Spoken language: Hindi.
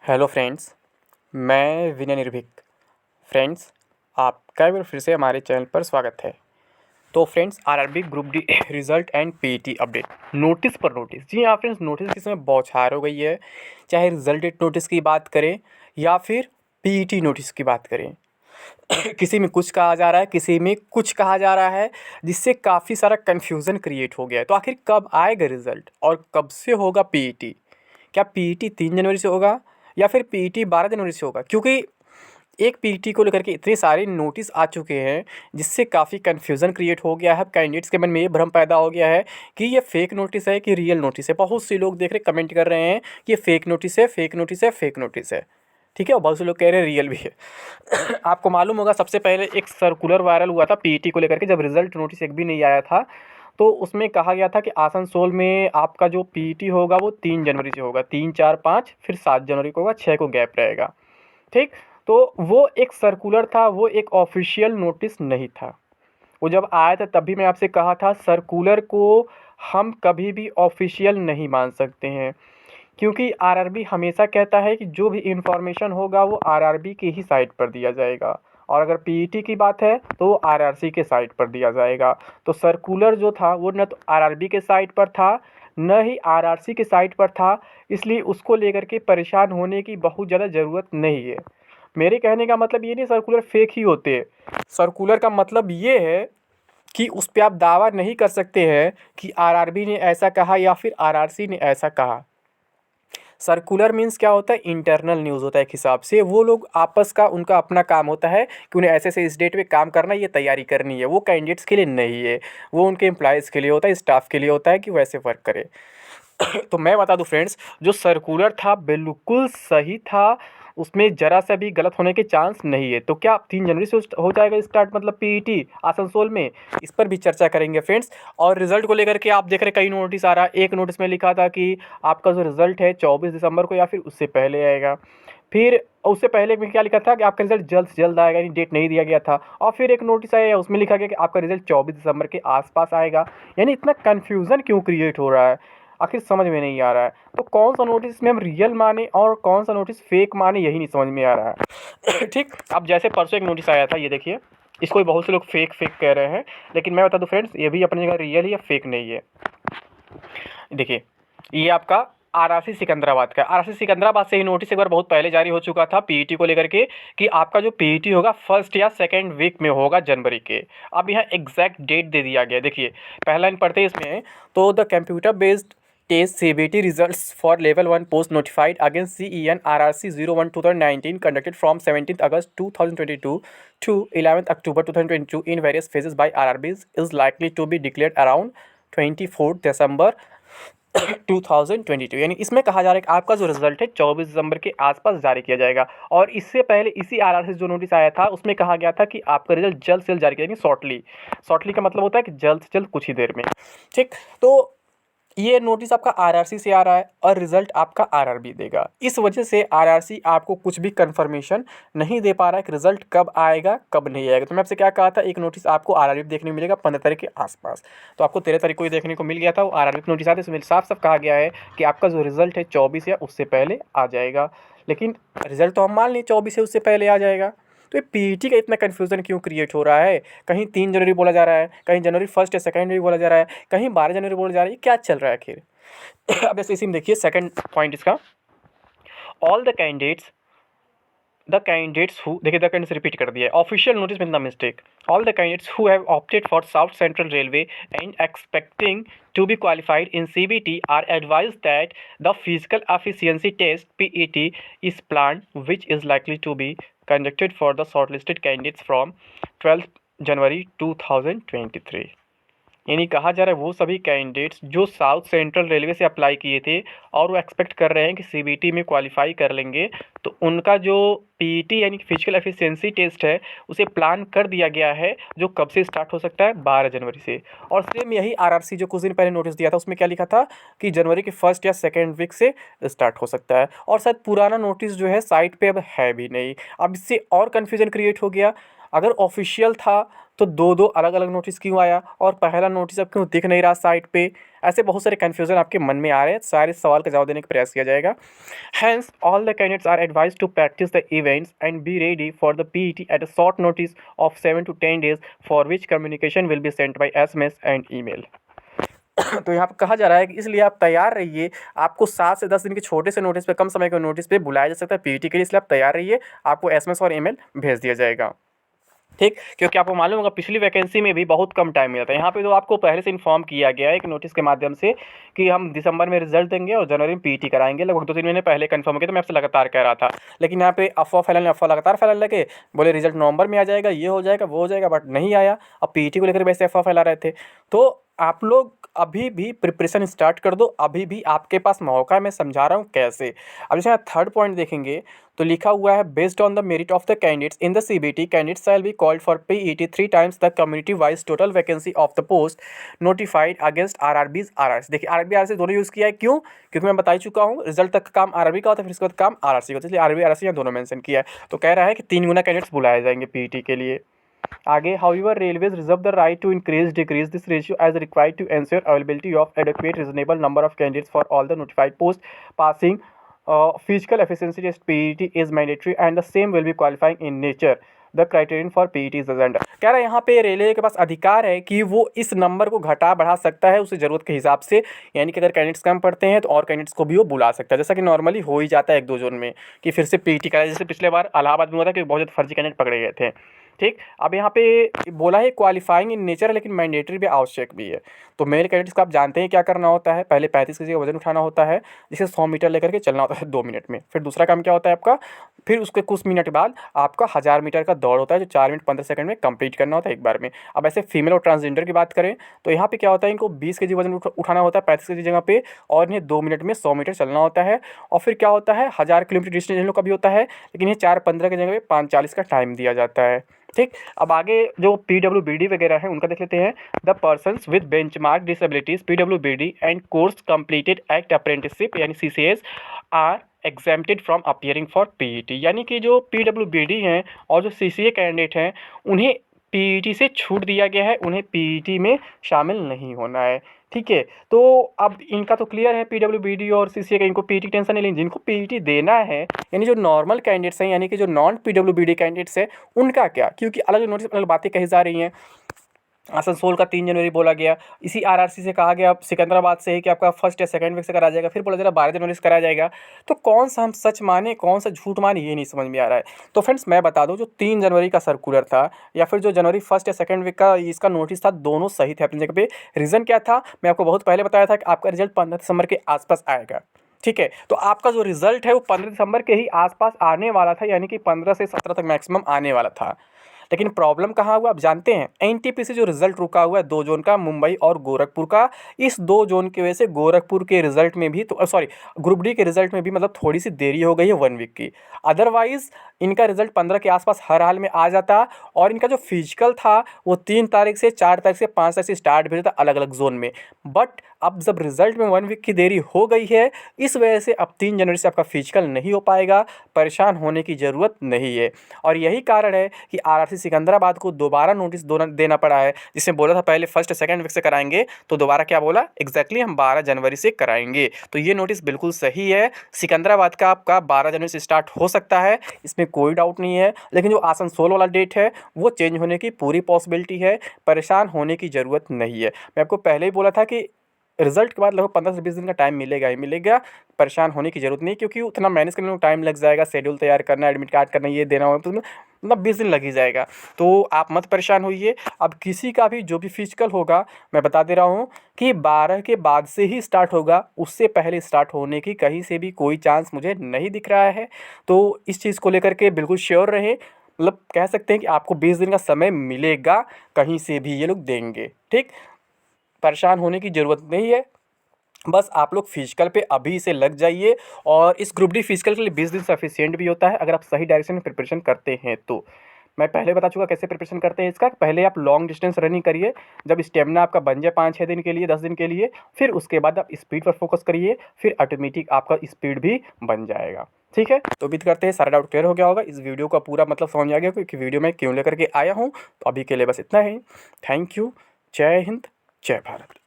हेलो फ्रेंड्स, मैं विनय निर्भीक। फ्रेंड्स, आपका एक बार फिर से हमारे चैनल पर स्वागत है। तो friends, RRB group D result and PET update notice पर नोटिस। जी हाँ फ्रेंड्स, नोटिस के समय बौछार हो गई है। चाहे रिजल्ट डेट नोटिस की बात करें या फिर पीईटी नोटिस की बात करें। किसी में कुछ कहा जा रहा है, किसी में कुछ कहा जा रहा है, जिससे काफ़ी सारा कन्फ्यूज़न क्रिएट हो गया है। तो आखिर कब आएगा रिजल्ट और कब से होगा पीईटी? क्या पीईटी 3 जनवरी से होगा या फिर पीईटी 12 जनवरी से होगा? क्योंकि एक पीईटी को लेकर के इतने सारे नोटिस आ चुके हैं, जिससे काफ़ी कन्फ्यूज़न क्रिएट हो गया है। अब कैंडिडेट्स के मन में ये भ्रम पैदा हो गया है कि ये फेक नोटिस है कि रियल नोटिस है। बहुत से लोग देख रहे कमेंट कर रहे हैं कि ये फेक नोटिस है, फेक नोटिस है, फेक नोटिस है। ठीक है, और बहुत से लोग कह रहे हैं रियल भी है। आपको मालूम होगा, सबसे पहले एक सर्कुलर वायरल हुआ था पीईटी को लेकर के, जब रिजल्ट नोटिस एक भी नहीं आया था। तो उसमें कहा गया था कि आसनसोल में आपका जो पीईटी होगा वो 3 जनवरी से होगा, 3, 4, 5, फिर 7 जनवरी को होगा, 6 को गैप रहेगा। ठीक। तो वो एक सर्कुलर था, वो एक ऑफिशियल नोटिस नहीं था। वो जब आया था तब भी मैं आपसे कहा था, सर्कुलर को हम कभी भी ऑफिशियल नहीं मान सकते हैं, क्योंकि आरआरबी हमेशा कहता है कि जो भी इंफॉर्मेशन होगा वो आरआरबी की ही साइट पर दिया जाएगा, और अगर पीईटी की बात है तो वो आरआरसी के साइट पर दिया जाएगा। तो सर्कुलर जो था वो न तो आरआरबी के साइट पर था, न ही आरआरसी के साइट पर था। इसलिए उसको लेकर के परेशान होने की बहुत ज़्यादा ज़रूरत नहीं है। मेरे कहने का मतलब ये नहीं सर्कुलर फेक ही होते हैं। सर्कुलर का मतलब ये है कि उस पे आप दावा नहीं कर सकते हैं कि आरआरबी ने ऐसा कहा या फिर आरआरसी ने ऐसा कहा। सर्कुलर मीन्स क्या होता है? इंटरनल न्यूज़ होता है। एक हिसाब से वो लोग आपस का उनका अपना काम होता है कि उन्हें ऐसे इस डेट पे काम करना है, ये तैयारी करनी है। वो कैंडिडेट्स के लिए नहीं है, वो उनके एम्प्लॉयज़ के लिए होता है, स्टाफ के लिए होता है कि वैसे वर्क करे। तो मैं बता दूं फ्रेंड्स, जो सर्कुलर था बिल्कुल सही था, उसमें ज़रा सा भी गलत होने के चांस नहीं है। तो क्या 3 जनवरी से हो जाएगा स्टार्ट, मतलब पीईटी आसनसोल में? इस पर भी चर्चा करेंगे फ्रेंड्स। और रिजल्ट को लेकर के आप देख रहे कई नोटिस आ रहा है। एक नोटिस में लिखा था कि आपका जो रिजल्ट है 24 दिसंबर को या फिर उससे पहले आएगा। फिर उससे पहले में क्या लिखा था कि आपका रिजल्ट जल्द से जल्द आएगा, यानी डेट नहीं दिया गया था। और फिर एक नोटिस आया, उसमें लिखा गया कि आपका रिजल्ट 24 दिसंबर के आसपास आएगा। यानी इतना कन्फ्यूज़न क्यों क्रिएट हो रहा है, आखिर समझ में नहीं आ रहा है। तो कौन सा नोटिस में हम रियल माने और कौन सा नोटिस फेक माने, यही नहीं समझ में आ रहा है। ठीक। अब जैसे परसों एक नोटिस आया था, ये देखिए, इसको भी बहुत से लोग फेक फेक कह रहे हैं, लेकिन मैं बता दूं फ्रेंड्स, ये भी अपनी जगह रियल ही है, फेक नहीं है। देखिए, ये आपका आरआरसी सिकंदराबाद का। आरआरसी सिकंदराबाद से ही नोटिस एक बार बहुत पहले जारी हो चुका था पीईटी को लेकर के कि आपका जो पीईटी होगा फर्स्ट या सेकंड वीक में होगा जनवरी के। अब यहाँ एग्जैक्ट डेट दे दिया गया। देखिए, पहला लाइन पढ़ते हैं इसमें, तो the computer based test CBT results for level 1 post notified against CEN RRC 01 2019 conducted from 17 August 2022 to 11 October 2022 in various phases by RRBs is likely to be declared around 24 दिसंबर 2022। यानी इसमें कहा जा रहा है कि आपका जो रिजल्ट है 24 दिसंबर के आसपास जारी किया जाएगा। और इससे पहले इसी आरआर से जो नोटिस आया था उसमें कहा गया था कि आपका रिजल्ट जल्द से जल्द जारी किया जाएगा, शॉर्टली। शॉर्टली का मतलब होता है कि जल्द से जल्द, कुछ ही देर में। ठीक। तो ये नोटिस आपका आरआरसी से आ रहा है और रिजल्ट आपका आरआरबी देगा। इस वजह से आरआरसी आपको कुछ भी कंफर्मेशन नहीं दे पा रहा है कि रिजल्ट कब आएगा कब नहीं आएगा। तो मैं आपसे क्या कहा था, एक नोटिस आपको आरआरबी देखने को मिलेगा 15 तारीख के आसपास। तो आपको 13 तारीख को ही देखने को मिल गया था, वो आरआरबी का नोटिस आता है। इसमें साफ साफ कहा गया है कि आपका जो रिजल्ट है 24 या उससे पहले आ जाएगा। लेकिन रिजल्ट तो हम मान लें 24 या उससे पहले आ जाएगा। तो ये पीईटी का इतना कन्फ्यूज़न क्यों क्रिएट हो रहा है? कहीं 3 जनवरी बोला जा रहा है, कहीं जनवरी फर्स्ट या सेकेंड भी बोला जा रहा है, कहीं 12 जनवरी बोला जा रहा है। ये क्या चल रहा है आखिर? अब जैसे इसी में देखिए सेकंड पॉइंट इसका, ऑल द कैंडिडेट्स हु, देखिए द कैंडिडेट्स रिपीट कर दिया है, official notice with the mistake. All the candidates who have opted for south central railway and expecting to be qualified in CBT are advised that the physical efficiency test PET is planned, which is likely to be conducted for the shortlisted candidates from 12 January 2023। यानी कहा जा रहा है वो सभी कैंडिडेट्स जो साउथ सेंट्रल रेलवे से अप्लाई किए थे और वो एक्सपेक्ट कर रहे हैं कि सीबीटी में क्वालिफाई कर लेंगे, तो उनका जो पीईटी यानी कि फिजिकल एफिशिएंसी टेस्ट है उसे प्लान कर दिया गया है, जो कब से स्टार्ट हो सकता है, 12 जनवरी से। और सेम यही आरआरसी जो कुछ दिन पहले नोटिस दिया था उसमें क्या लिखा था कि जनवरी के फर्स्ट या सेकेंड वीक से स्टार्ट हो सकता है। और शायद पुराना नोटिस जो है साइट पर अब है भी नहीं। अब इससे और कन्फ्यूजन क्रिएट हो गया। अगर ऑफिशियल था तो दो दो अलग अलग नोटिस क्यों आया और पहला नोटिस अब क्यों दिख नहीं रहा साइट पे। ऐसे बहुत सारे कन्फ्यूज़न आपके मन में आ रहे हैं, सारे सवाल का जवाब देने का प्रयास किया जाएगा। Hence, all the candidates are advised to practice the events and be ready for the PET at a short notice of 7 to 10 days, for which communication will be sent by SMS and email. तो यहाँ पे कहा जा रहा है कि इसलिए आप तैयार रहिए। आपको 7 से 10 दिन के छोटे से नोटिस पे, कम समय के नोटिस पे बुलाया जा सकता है पीईटी के लिए, इसलिए आप तैयार रहिए। आपको एसएमएस और ईमेल भेज दिया जाएगा, ठीक। क्योंकि आपको मालूम होगा पिछली वैकेंसी में भी बहुत कम टाइम मिला था। यहाँ पे तो आपको पहले से इन्फॉर्म किया गया है कि नोटिस के माध्यम से कि हम दिसंबर में रिजल्ट देंगे और जनवरी में पीटी कराएंगे। लगभग 2-3 महीने पहले कंफर्म किया, तो मैं आपसे लगातार कह रहा था। लेकिन यहाँ पे अफवाह लगातार फैलाने लगे, बोले रिजल्ट नवंबर में आ जाएगा, ये हो जाएगा, वो हो जाएगा, बट नहीं आया। अब पीटी को लेकर वैसे अफवाह फैला रहे थे। तो आप लोग अभी भी प्रिपरेशन स्टार्ट कर दो, अभी भी आपके पास मौका है। मैं समझा रहा हूँ कैसे। अब जैसे थर्ड पॉइंट देखेंगे तो लिखा हुआ है, based on the merit of the candidates in the CBT candidates shall be called for PET 3 times the community wise total vacancy of the post notified against RRBs RRC. देखिए आरआरबी आरआरसी दोनों यूज़ किया है, क्यों? क्योंकि मैं बता ही चुका हूँ रिजल्ट तक का काम आरआरबी का होता है, फिर इसके बाद काम आरआरसी का होता है, इसलिए आरआरबी आरआरसी यहाँ दोनों मेंशन किया है। तो कह रहा है कि 3 गुना कैंडिडेट्स बुलाए जाएंगे पीईटी के लिए। आगे, however railways reserve the right to increase decrease this ratio as required to ensure availability of adequate reasonable number of candidates for all the notified post passing physical efficiency test PET is mandatory and the same will be qualifying in nature. The criterion for PET is agenda. कह रहा है यहाँ पे रेलवे के पास अधिकार है कि वो इस नंबर को घटा बढ़ा सकता है उसे ज़रूरत के हिसाब से। यानी कि अगर कैंडिडेट्स कम पड़ते हैं तो और कैंडिडेट्स को भी वो बुला सकता है, जैसा कि नॉर्मली हो ही जाता है 1-2 जोन में कि फिर से पीईटी कराए। जैसे पिछले बार इलाहाबाद में हुआ था कि बहुत ज़्यादा फर्जी कैंडिडेट पकड़े गए थे, ठीक। अब यहाँ पे बोला है क्वालिफाइंग इन नेचर, लेकिन मैंडेटरी भी, आवश्यक भी है। तो मेल कैंडिडेट्स को आप जानते हैं क्या करना होता है। पहले 35 kg का वजन उठाना होता है, जिसे 100 मीटर लेकर के चलना होता है 2 मिनट में। फिर दूसरा काम क्या होता है आपका, फिर उसके कुछ मिनट बाद आपका 1000 मीटर का दौड़ होता है, जो 4 मिनट 15 सेकंड में कंप्लीट करना होता है एक बार में। अब ऐसे फीमेल और ट्रांसजेंडर की बात करें तो यहाँ पे क्या होता है, इनको 20 kg वजन उठाना होता है 35 kg जगह पे, और इन्हें 2 मिनट में 100 मीटर चलना होता है। और फिर क्या होता है, 1000 किलोमीटर डिस्टेंस इन लोग का भी होता है, लेकिन ये 4:15 की जगह पे 5:40 का टाइम दिया जाता है, ठीक। अब आगे जो पीडब्ल्यूबीडी वगैरह है उनका देख लेते हैं। The persons with benchmark disabilities पीडब्ल्यूबीडी and course completed act apprenticeship यानी CCS are exempted from appearing for PET. यानी कि जो पीडब्ल्यूबीडी हैं और जो सीसीए कैंडिडेट हैं उन्हें पीईटी से छूट दिया गया है, उन्हें पीईटी में शामिल नहीं होना है, ठीक है। तो अब इनका तो क्लियर है पीडब्ल्यूबीडी और सीसीए का, इनको पीईटी टेंशन नहीं लेनी। जिनको पीईटी देना है यानी जो नॉर्मल कैंडिडेट्स हैं, यानी कि जो नॉन पीडब्ल्यूबीडी कैंडिडेट्स हैं, उनका क्या, क्योंकि अलग नोटिस अलग बातें कही जा रही हैं। आसनसोल का 3 जनवरी बोला गया, इसी आरआरसी से कहा गया सिकंदराबाद से ही कि आपका फर्स्ट या सेकंड वीक से कराया जाएगा, फिर बोला जा रहा 12 जनवरी से कराया जाएगा। तो कौन सा हम सच माने कौन सा झूठ माने, ये नहीं समझ में आ रहा है। तो फ्रेंड्स मैं बता दूं, जो 3 जनवरी का सर्कुलर था या फिर जो जनवरी फर्स्ट या सेकंड वीक का इसका नोटिस था, दोनों सही थे अपनी जगह पे। रीज़न क्या था, मैं आपको बहुत पहले बताया था कि आपका रिजल्ट 15 दिसंबर के आसपास आएगा, ठीक है। तो आपका जो रिजल्ट है वो 15 दिसंबर के ही आसपास आने वाला था, यानी कि 15 से 17 तक मैक्सिमम आने वाला था। लेकिन प्रॉब्लम कहाँ हुआ आप जानते हैं, एनटीपीसी जो रिजल्ट रुका हुआ है 2 जोन का, मुंबई और गोरखपुर का, इस 2 जोन की वजह से गोरखपुर के रिजल्ट में भी तो सॉरी ग्रुप डी के रिजल्ट में भी मतलब थोड़ी सी देरी हो गई है 1 वीक की। अदरवाइज इनका रिजल्ट 15 के आसपास हर हाल में आ जाता, और इनका जो फिजिकल था वो 3 तारीख से 4 तारीख से 5 तारीख से स्टार्ट भी होता अलग अलग जोन में। बट अब जब रिजल्ट में 1 वीक की देरी हो गई है, इस वजह से अब 3 जनवरी से आपका फिजिकल नहीं हो पाएगा। परेशान होने की ज़रूरत नहीं है, और यही कारण है कि आरआरसी सिकंदराबाद को दोबारा नोटिस देना पड़ा है। जिसमें बोला था पहले फर्स्ट सेकंड वीक से कराएंगे, तो दोबारा क्या बोला एग्जैक्टली हम 12 जनवरी से कराएंगे। तो ये नोटिस बिल्कुल सही है, सिकंदराबाद का आपका 12 जनवरी से स्टार्ट हो सकता है, इसमें कोई डाउट नहीं है। लेकिन जो आसनसोल वाला डेट है वो चेंज होने की पूरी पॉसिबिलिटी है, परेशान होने की ज़रूरत नहीं है। मैं आपको पहले ही बोला था कि रिजल्ट के बाद लगभग 15 से 20 दिन का टाइम मिलेगा ही मिलेगा, परेशान होने की ज़रूरत नहीं, क्योंकि उतना मैनेज करने में टाइम लग जाएगा, शेड्यूल तैयार करना, एडमिट कार्ड करना, ये देना होगा, तो मतलब 20 दिन लग ही जाएगा। तो आप मत परेशान होइए। अब किसी का भी जो भी फिजिकल होगा, मैं बता दे रहा हूँ कि 12 के बाद से ही स्टार्ट होगा, उससे पहले स्टार्ट होने की कहीं से भी कोई चांस मुझे नहीं दिख रहा है। तो इस चीज़ को लेकर के बिल्कुल श्योर रहे, मतलब कह सकते हैं कि आपको 20 दिन का समय मिलेगा, कहीं से भी ये लोग देंगे, ठीक। परेशान होने की ज़रूरत नहीं है, बस आप लोग फिजिकल पे अभी से लग जाइए। और इस ग्रुप डी फिजिकल के लिए 20 दिन सफिशिएंट भी होता है, अगर आप सही डायरेक्शन में प्रिपरेशन करते हैं तो। मैं पहले बता चुका कैसे प्रिपरेशन करते हैं इसका। पहले आप लॉन्ग डिस्टेंस रनिंग करिए, जब स्टेमिना आपका बन जाए 5-6 दिन के लिए, 10 दिन के लिए, फिर उसके बाद आप स्पीड पर फोकस करिए, फिर ऑटोमेटिक आपका स्पीड भी बन जाएगा, ठीक है, तो उम्मीद करते हैं सारा डाउट क्लियर हो गया होगा। इस वीडियो का पूरा मतलब समझ में आ गया कि वीडियो में क्यों लेकर के आया हूँ। तो अभी के लिए बस इतना ही। Thank you. जय हिंद, जय भारत।